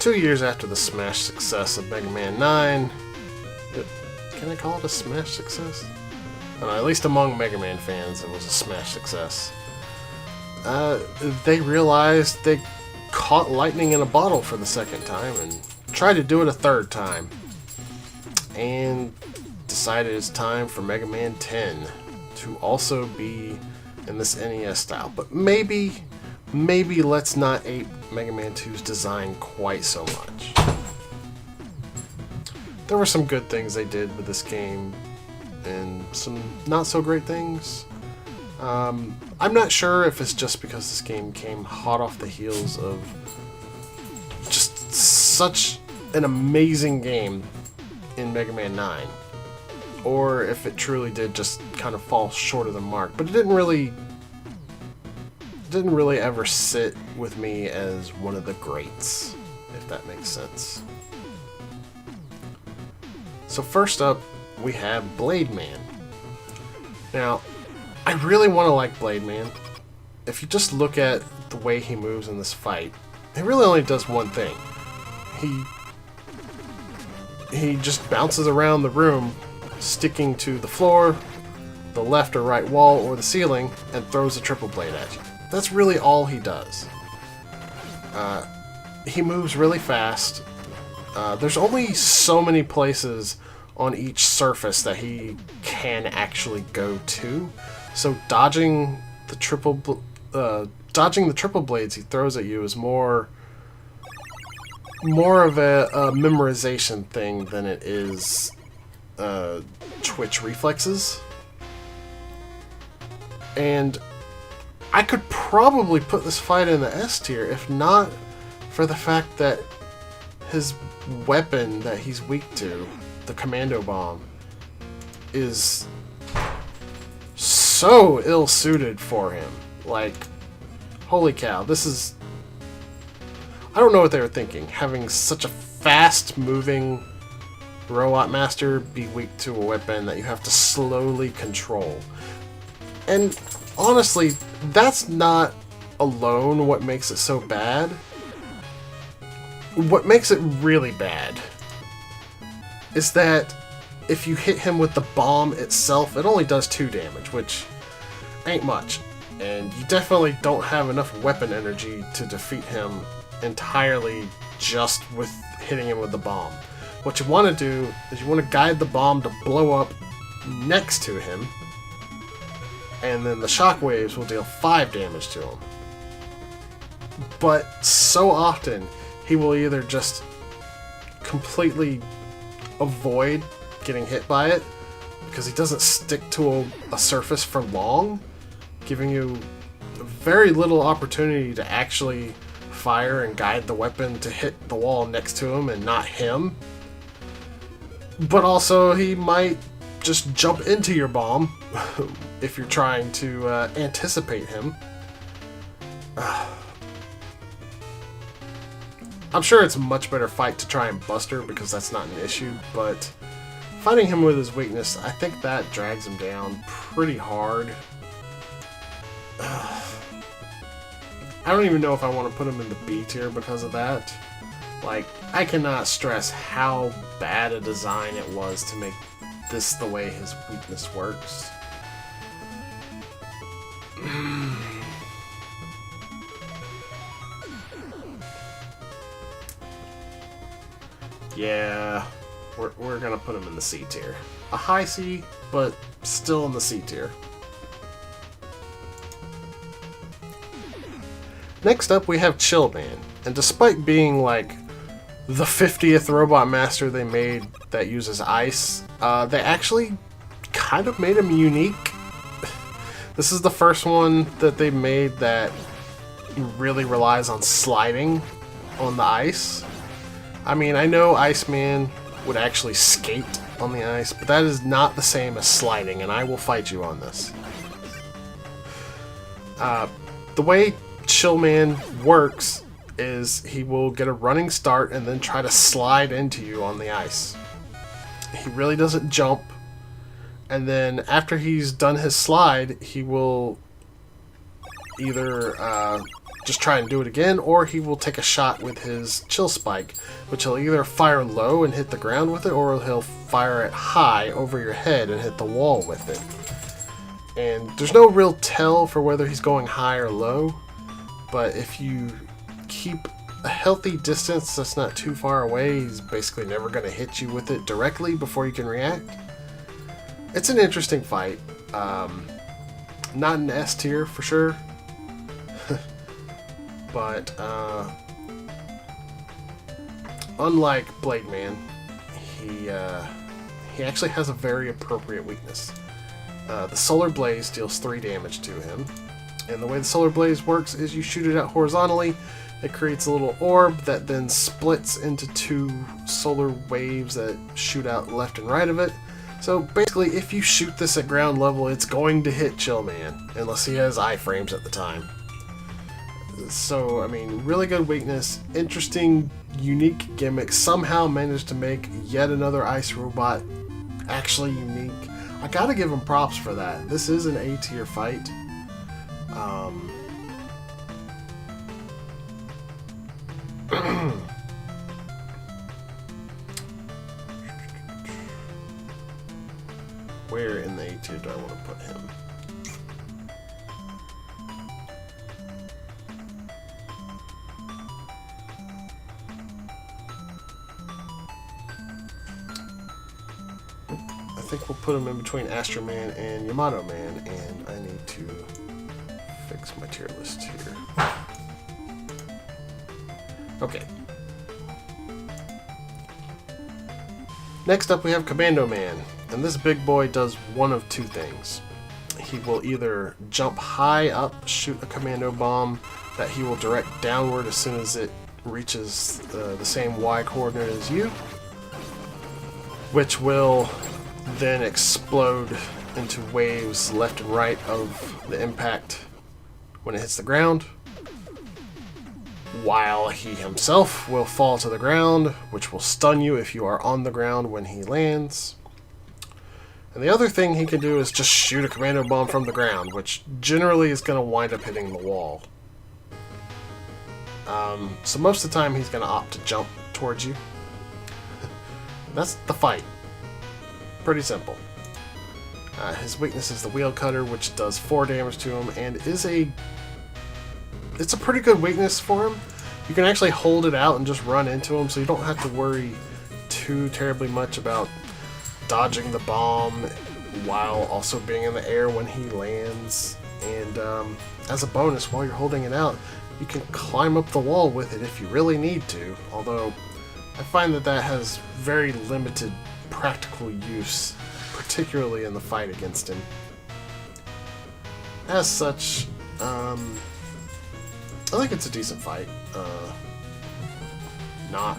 2 years after the smash success of Mega Man 9, can I call it a smash success? I don't know, at least among Mega Man fans, it was a smash success. They realized they caught lightning in a bottle for the second time and tried to do it a third time. And decided it's time for Mega Man 10 to also be in this NES style. But maybe let's not ape Mega Man 2's design quite so much. There were some good things they did with this game, and some not so great things. I'm not sure if it's just because this game came hot off the heels of just such an amazing game in Mega Man 9, or if it truly did just kind of fall short of the mark. But it didn't really ever sit with me as one of the greats, if that makes sense. So first up, we have Blade Man. Now, I really want to like Blade Man. If you just look at the way he moves in this fight, he really only does one thing. He just bounces around the room, sticking to the floor, the left or right wall, or the ceiling, and throws a triple blade at you. That's really all he does. He moves really fast. There's only so many places on each surface that he can actually go to. So dodging the triple blades he throws at you is more of a memorization thing than it is twitch reflexes. And I could probably put this fight in the S tier if not for the fact that his weapon that he's weak to, the commando bomb, is so ill-suited for him. Like, holy cow, this is... I don't know what they were thinking, having such a fast-moving robot master be weak to a weapon that you have to slowly control. And honestly, that's not alone what makes it so bad. What makes it really bad is that if you hit him with the bomb itself, it only does 2 damage, which ain't much. And you definitely don't have enough weapon energy to defeat him entirely just with hitting him with the bomb. What you want to do is you want to guide the bomb to blow up next to him, and then the shockwaves will deal 5 damage to him. But so often, he will either just completely avoid getting hit by it, because he doesn't stick to a surface for long, giving you very little opportunity to actually fire and guide the weapon to hit the wall next to him and not him. But also, he might just jump into your bomb if you're trying to anticipate him. I'm sure it's a much better fight to try and buster because that's not an issue, but fighting him with his weakness, I think that drags him down pretty hard. I don't even know if I want to put him in the B tier because of that. Like, I cannot stress how bad a design it was to make this the way his weakness works. Yeah, we're gonna put him in the C tier. A high C, but still in the C tier. Next up, we have Chill Man. And despite being like the 50th robot master they made that uses ice, they actually kind of made him unique. This is the first one that they made that really relies on sliding on the ice. I mean, I know Iceman would actually skate on the ice, but that is not the same as sliding, and I will fight you on this. The way Chill Man works is he will get a running start and then try to slide into you on the ice. He really doesn't jump, and then after he's done his slide, he will either just try and do it again, or he will take a shot with his chill spike, which he'll either fire low and hit the ground with it, or he'll fire it high over your head and hit the wall with it. And there's no real tell for whether he's going high or low, but if you keep a healthy distance that's not too far away, he's basically never going to hit you with it directly before you can react. It's an interesting fight. Not an S tier for sure. But unlike Blade Man, he actually has a very appropriate weakness. The Solar Blaze deals 3 damage to him, and the way the Solar Blaze works is you shoot it out horizontally. It creates a little orb that then splits into 2 solar waves that shoot out left and right of it. So basically, if you shoot this at ground level, it's going to hit Chill Man, unless he has iframes at the time. So, I mean, really good weakness, interesting, unique gimmick, somehow managed to make yet another ice robot actually unique. I gotta give him props for that. This is an A tier fight. Where in the A tier do I want to put him? I think we'll put him in between Astro Man and Yamato Man, and I need to fix my tier list here. Okay. Next up we have Commando Man, and this big boy does one of 2 things. He will either jump high up, shoot a commando bomb that he will direct downward as soon as it reaches the same Y coordinate as you, which will then explode into waves left and right of the impact when it hits the ground, while he himself will fall to the ground, which will stun you if you are on the ground when he lands. And the other thing he can do is just shoot a commando bomb from the ground, which generally is going to wind up hitting the wall. So most of the time he's going to opt to jump towards you. That's the fight. Pretty simple. His weakness is the wheel cutter, which does 4 damage to him, and it's a pretty good weakness for him. You can actually hold it out and just run into him, so you don't have to worry too terribly much about dodging the bomb while also being in the air when he lands. And as a bonus, while you're holding it out, you can climb up the wall with it if you really need to, although I find that has very limited practical use, particularly in the fight against him. As such, I think it's a decent fight. Not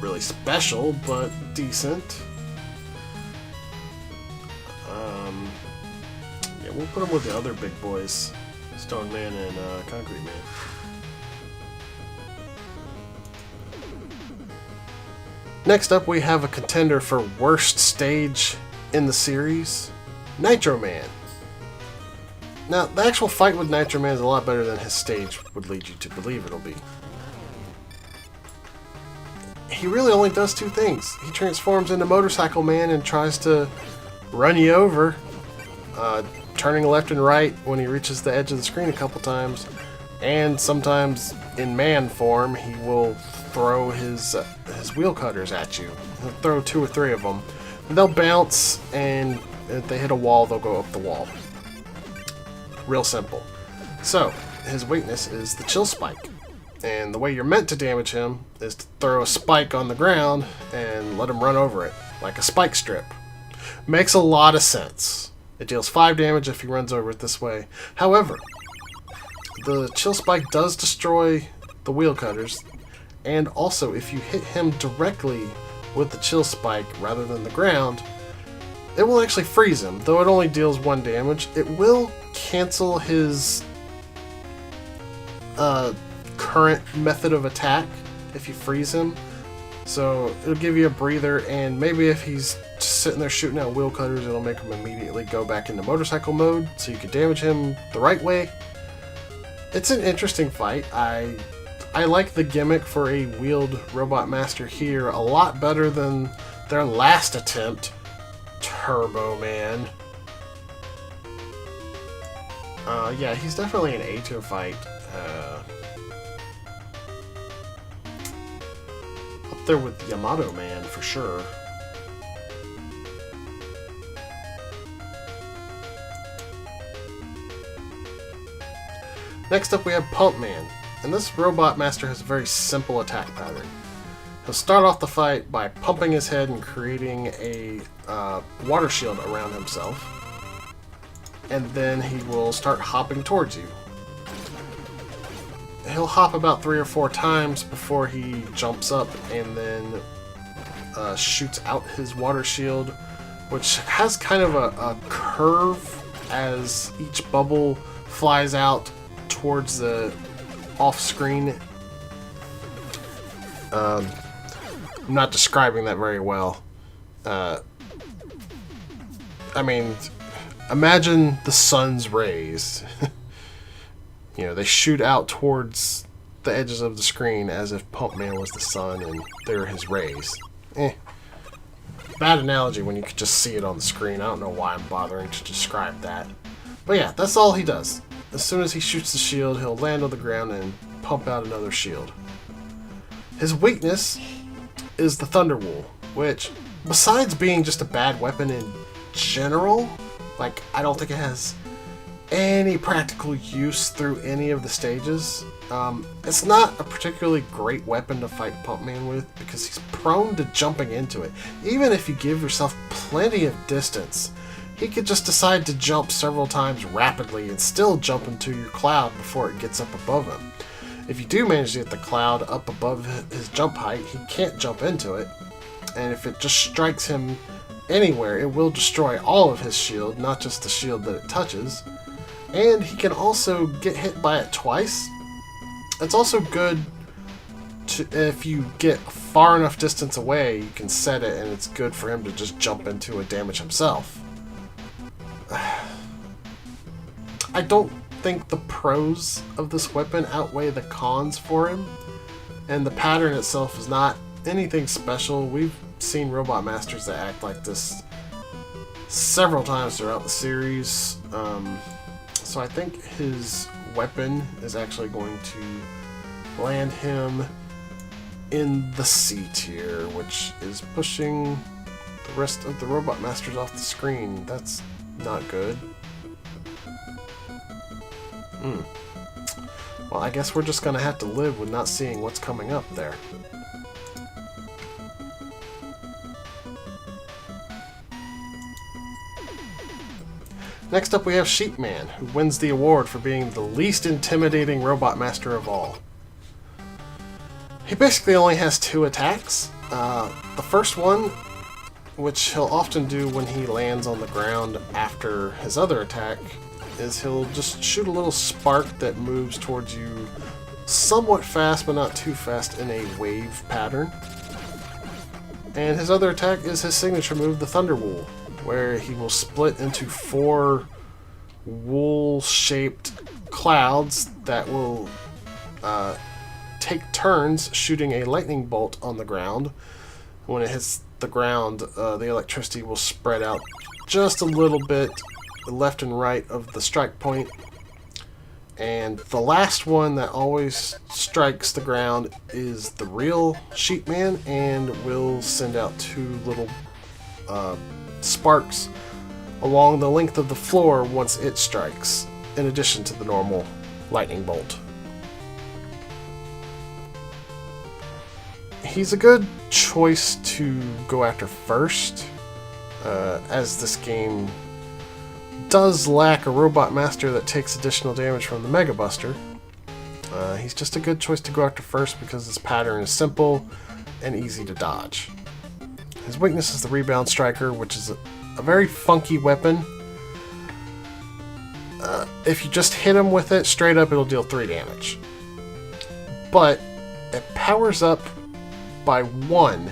really special, but decent. Yeah, we'll put him with the other big boys, Stone Man and Concrete Man. Next up, we have a contender for worst stage in the series, Nitro Man. Now, the actual fight with Nitro Man is a lot better than his stage would lead you to believe it'll be. He really only does 2 things. He transforms into Motorcycle Man and tries to run you over, turning left and right when he reaches the edge of the screen a couple times, and sometimes in man form he will throw his wheel cutters at you. He'll throw 2 or 3 of them, and they'll bounce, and if they hit a wall, they'll go up the wall. Real simple. So, his weakness is the chill spike. And the way you're meant to damage him is to throw a spike on the ground and let him run over it, like a spike strip. Makes a lot of sense. It deals 5 damage if he runs over it this way. However, the chill spike does destroy the wheel cutters, and also if you hit him directly with the chill spike rather than the ground, it will actually freeze him. Though it only deals 1 damage, it will cancel his current method of attack if you freeze him. So it'll give you a breather, and maybe if he's just sitting there shooting out wheel cutters, it'll make him immediately go back into motorcycle mode so you can damage him the right way. It's an interesting fight. I like the gimmick for a wheeled Robot Master here a lot better than their last attempt, Turbo Man. Yeah, he's definitely an A tier fight. Up there with Yamato Man for sure. Next up we have Pump Man, and this Robot Master has a very simple attack pattern. He'll start off the fight by pumping his head and creating a water shield around himself, and then he will start hopping towards you. He'll hop about 3 or 4 times before he jumps up and then shoots out his water shield, which has kind of a curve as each bubble flies out towards the off-screen. I'm not describing that very well. I mean, imagine the sun's rays. You know, they shoot out towards the edges of the screen as if Pump Man was the sun and they're his rays. Bad analogy when you could just see it on the screen. I don't know why I'm bothering to describe that. But yeah, that's all he does. As soon as he shoots the shield, he'll land on the ground and pump out another shield. His weakness is the Thunderwool, which, besides being just a bad weapon in general, like, I don't think it has any practical use through any of the stages. It's not a particularly great weapon to fight Pump Man with because he's prone to jumping into it. Even if you give yourself plenty of distance, he could just decide to jump several times rapidly and still jump into your cloud before it gets up above him. If you do manage to get the cloud up above his jump height, he can't jump into it, and if it just strikes him anywhere, it will destroy all of his shield, not just the shield that it touches. And he can also get hit by it twice. It's also good to, if you get far enough distance away, you can set it and it's good for him to just jump into and damage himself. I don't think the pros of this weapon outweigh the cons for him, and the pattern itself is not anything special. We've seen Robot Masters that act like this several times throughout the series, so I think his weapon is actually going to land him in the C tier, which is pushing the rest of the Robot Masters off the screen. That's not good. Well, I guess we're just gonna have to live with not seeing what's coming up there. Next up we have Sheep Man, who wins the award for being the least intimidating Robot Master of all. He basically only has 2 attacks. The first one, which he'll often do when he lands on the ground after his other attack, is he'll just shoot a little spark that moves towards you somewhat fast, but not too fast, in a wave pattern. And his other attack is his signature move, the Thunderwool, where he will split into 4 wool-shaped clouds that will take turns shooting a lightning bolt on the ground. When it hits the ground, the electricity will spread out just a little bit left and right of the strike point, and the last one that always strikes the ground is the real Sheep Man, and will send out 2 little sparks along the length of the floor once it strikes, in addition to the normal lightning bolt. He's a good choice to go after first, as this game does lack a Robot Master that takes additional damage from the Mega Buster. He's just a good choice to go after first because his pattern is simple and easy to dodge. His weakness is the Rebound Striker, which is a very funky weapon. If you just hit him with it straight up, it'll deal 3 damage. But it powers up by 1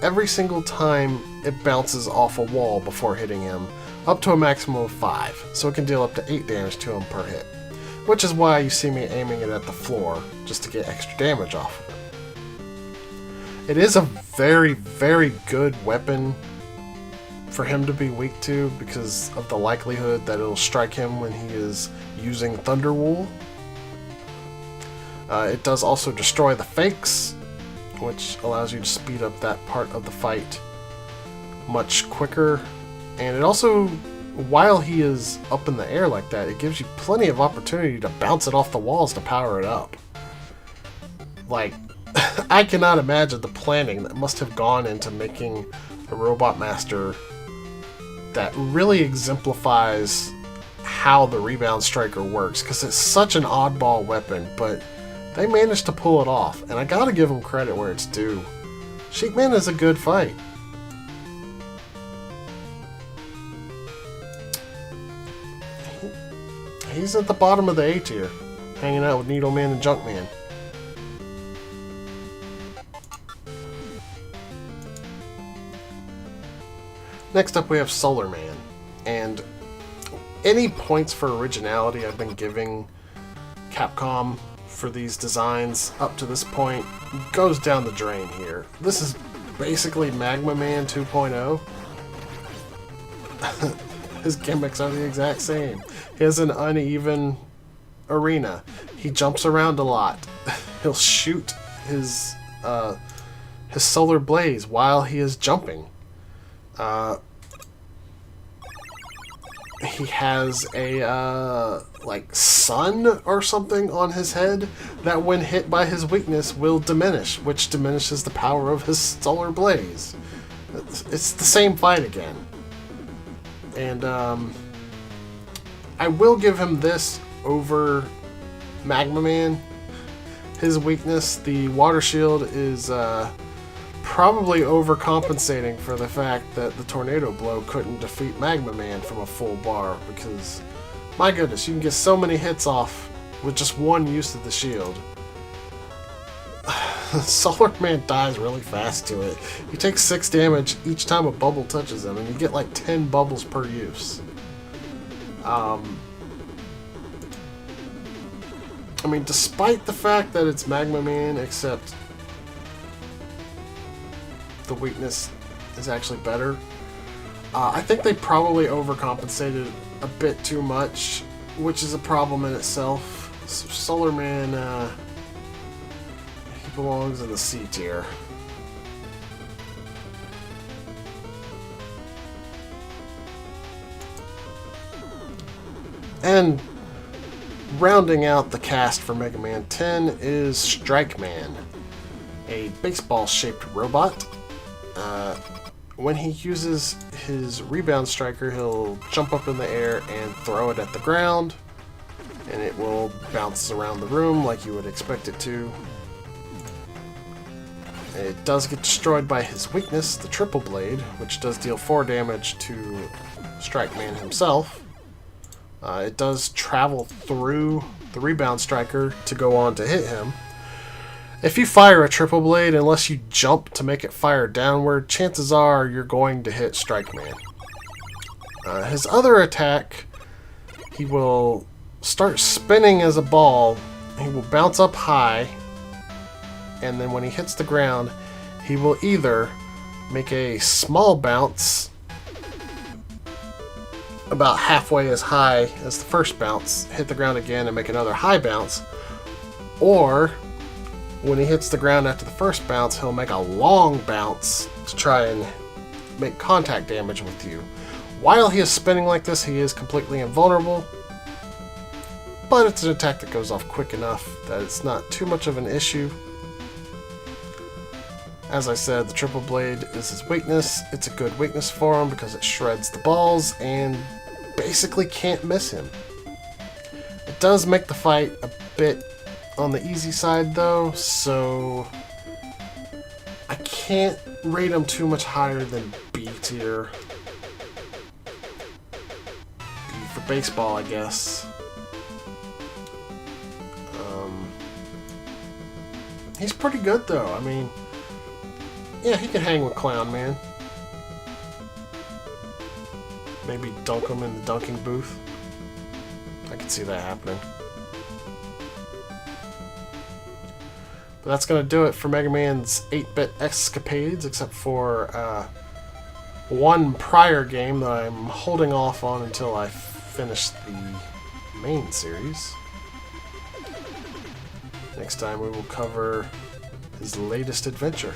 every single time it bounces off a wall before hitting him, up to a maximum of 5, so it can deal up to 8 damage to him per hit. which is why you see me aiming it at the floor, just to get extra damage off of it. It is a very, very good weapon for him to be weak to because of the likelihood that it'll strike him when he is using Thunder Wool. It does also destroy the fakes, which allows you to speed up that part of the fight much quicker. And it also, while he is up in the air like that, it gives you plenty of opportunity to bounce it off the walls to power it up. Like, I cannot imagine the planning that must have gone into making a Robot Master that really exemplifies how the Rebound Striker works, because it's such an oddball weapon, but they managed to pull it off, and I gotta give them credit where it's due. Sheepman is a good fight. He's at the bottom of the A tier, hanging out with Needleman and Junkman. Next up we have Solar Man, and any points for originality I've been giving Capcom for these designs up to this point goes down the drain here. This is basically Magma Man 2.0. His gimmicks are the exact same. He has an uneven arena. He jumps around a lot. He'll shoot his solar blaze while he is jumping. He has a like sun or something on his head that when hit by his weakness will diminish, which diminishes the power of his solar blaze. It's the same fight again. And I will give him this over Magma Man. His weakness, the water shield, is probably overcompensating for the fact that the tornado blow couldn't defeat Magma Man from a full bar, because my goodness, you can get so many hits off with just one use of the shield. Solar Man dies really fast to it. He takes 6 damage each time a bubble touches him, and you get like 10 bubbles per use. I mean, despite the fact that it's Magma Man, except the weakness is actually better, I think they probably overcompensated a bit too much, which is a problem in itself. Solar Man, he belongs in the C tier. And rounding out the cast for Mega Man 10 is Strike Man, a baseball-shaped robot. When he uses his Rebound Striker, he'll jump up in the air and throw it at the ground, and it will bounce around the room like you would expect it to. It does get destroyed by his weakness, the Triple Blade, which does deal 4 damage to Strike Man himself. It does travel through the Rebound Striker to go on to hit him. If you fire a Triple Blade, unless you jump to make it fire downward, chances are you're going to hit Strike Man. His other attack, he will start spinning as a ball. He will bounce up high, and then when he hits the ground, he will either make a small bounce about halfway as high as the first bounce, hit the ground again and make another high bounce, or when he hits the ground after the first bounce, he'll make a long bounce to try and make contact damage with you. While he is spinning like this, he is completely invulnerable, but it's an attack that goes off quick enough that it's not too much of an issue. As I said, the Triple Blade is his weakness. It's a good weakness for him because it shreds the balls and basically can't miss him. It does make the fight a bit on the easy side though, so I can't rate him too much higher than B tier. B for baseball, I guess. He's pretty good though. I mean, yeah, he can hang with Clown Man. Maybe dunk him in the dunking booth. I can see that happening. But that's going to do it for Mega Man's 8-bit escapades, except for one prior game that I'm holding off on until I finish the main series. Next time we will cover his latest adventure.